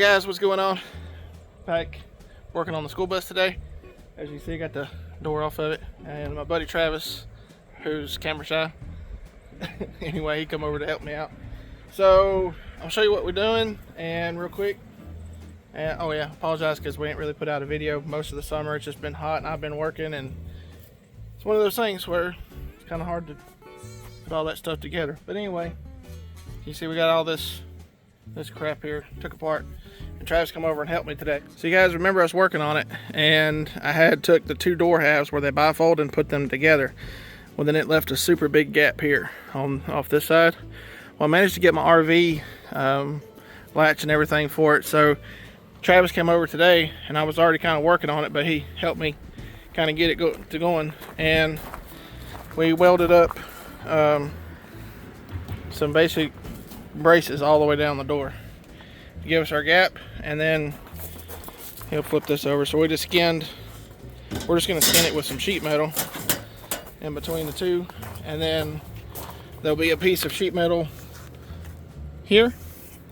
Alright guys, what's going on? Back working on the school bus today. As you see, I got the door off of it, and my buddy Travis, who's camera shy, anyway, he come over to help me out. So I'll show you what we're doing, and real quick, and oh yeah, apologize because we ain't really put out a video most of the summer. It's just been hot and I've been working, and it's one of those things where it's kind of hard to put all that stuff together. But anyway, you see we got all this crap here took apart, and Travis come over and helped me today. So you guys remember I was working on it, and I had took the two door halves where they bifold and put them together. Well, then it left a super big gap here off this side. Well, I managed to get my RV latch and everything for it. So Travis came over today, and I was already kind of working on it, but he helped me kind of get it going, and we welded up some basic braces all the way down the door to give us our gap, and then he'll flip this over. So we're just going to skin it with some sheet metal in between the two, and then there'll be a piece of sheet metal here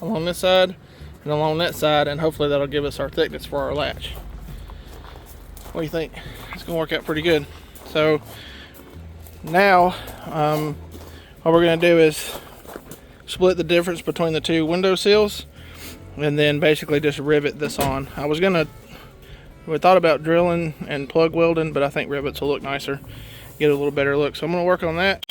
along this side and along that side, and hopefully that'll give us our thickness for our latch. What do you think? It's gonna work out pretty good. So now what we're gonna do is split the difference between the two window sills, and then basically just rivet this on. We thought about drilling and plug welding, but I think rivets will look nicer, get a little better look. So I'm gonna work on that.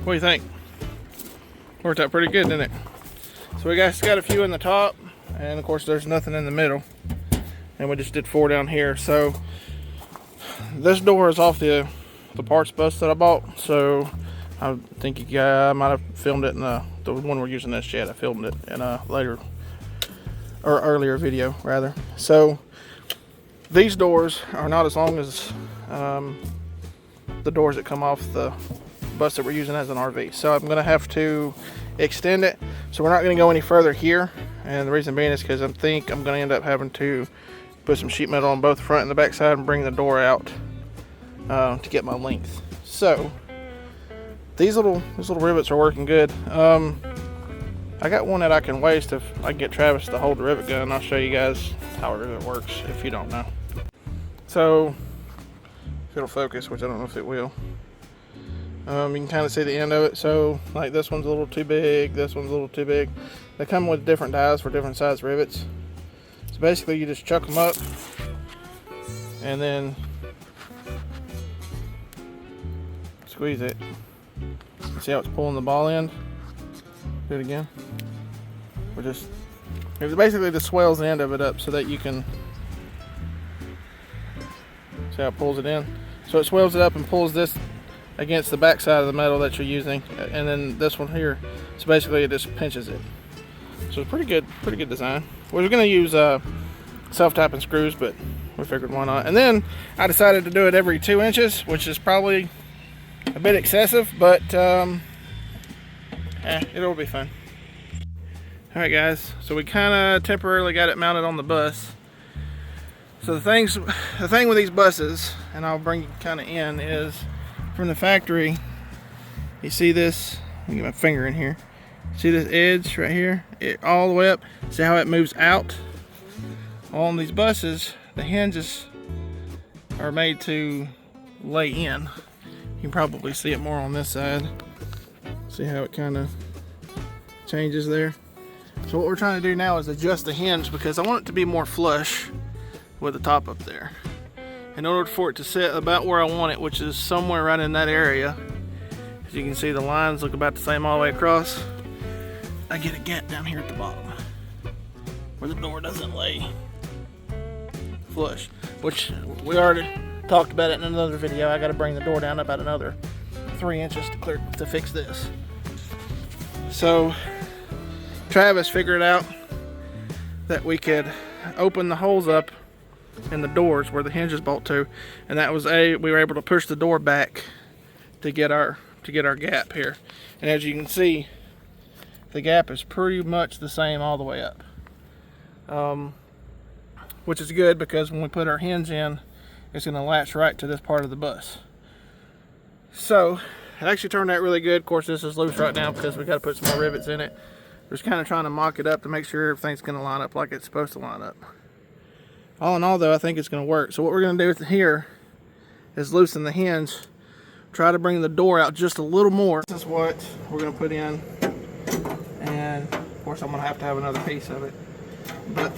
What do you think? Worked out pretty good, didn't it? So we got a few in the top, and of course there's nothing in the middle, and we just did 4 down here. So this door is off the parts bus that I bought, so I think I might have filmed it in the one we're using this yet. I filmed it in a earlier video rather. So these doors are not as long as the doors that come off the bus that we're using as an RV, so I'm gonna have to extend it. So we're not gonna go any further here, and the reason being is because I think I'm gonna end up having to put some sheet metal on both the front and the back side and bring the door out to get my length. So these little rivets are working good. I got one that I can waste if I can get Travis to hold the rivet gun. I'll show you guys how a rivet works if you don't know. So if it'll focus, which I don't know if it will. You can kind of see the end of it. So like this one's a little too big, this one's a little too big. They come with different dies for different size rivets. So basically you just chuck them up, and then squeeze it. See how it's pulling the ball end? Do it again. It basically just swells the end of it up so that you can see how it pulls it in. So it swells it up and pulls this against the back side of the metal that you're using, and then this one here, so basically it just pinches it. So it's pretty good design. We were going to use self-tapping screws, but we figured why not. And then I decided to do it every 2 inches, which is probably a bit excessive, but it'll be fun. Alright guys, so we kind of temporarily got it mounted on the bus. So the thing with these buses, and I'll bring you kind of in, is from the factory, you see this, let me get my finger in here, see this edge right here, it all the way up, see how it moves out? On these buses, the hinges are made to lay in. You can probably see it more on this side. See how it kind of changes there? So what we're trying to do now is adjust the hinge because I want it to be more flush with the top up there. In order for it to sit about where I want it, which is somewhere right in that area, as you can see the lines look about the same all the way across, I get a gap down here at the bottom where the door doesn't lay flush, which we already talked about it in another video. I got to bring the door down about another 3 inches to fix this. So Travis figured out that we could open the holes up in the doors where the hinges bolt to, and that was we were able to push the door back to get our gap here. And as you can see, the gap is pretty much the same all the way up, which is good because when we put our hinge in, it's going to latch right to this part of the bus. So it actually turned out really good. Of course, this is loose right now because we got to put some more rivets in it. Just kind of trying to mock it up to make sure everything's going to line up like it's supposed to line up. All in all, though, I think it's going to work. So what we're going to do with here is loosen the hinge, try to bring the door out just a little more. This is what we're going to put in, and of course I'm going to have another piece of it. But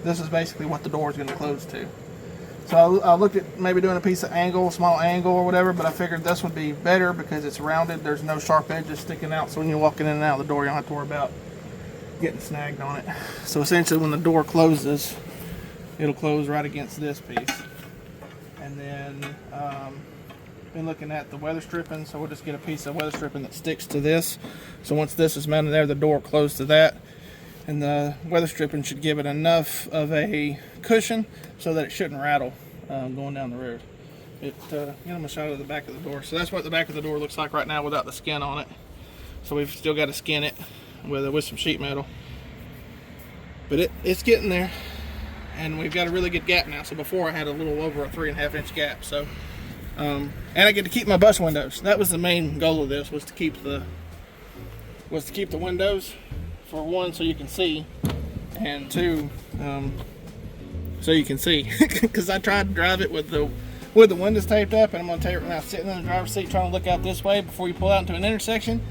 this is basically what the door is going to close to. So I looked at maybe doing a piece of angle, small angle or whatever, but I figured this would be better because it's rounded. There's no sharp edges sticking out, so when you're walking in and out of the door, you don't have to worry about getting snagged on it. So essentially when the door closes, it'll close right against this piece. And then been looking at the weather stripping, so we'll just get a piece of weather stripping that sticks to this. So once this is mounted there, the door will close to that. And the weather stripping should give it enough of a cushion so that it shouldn't rattle going down the road. Get them a shot of the back of the door. So that's what the back of the door looks like right now without the skin on it. So we've still got to skin it with some sheet metal. But it's getting there. And we've got a really good gap now. So before I had a little over a 3.5 inch gap. So, and I get to keep my bus windows. That was the main goal of this, was to keep the windows, for one, so you can see, and two, so you can see. Because I tried to drive it with the windows taped up, and I'm going to tell you right now, sitting in the driver's seat trying to look out this way before you pull out into an intersection.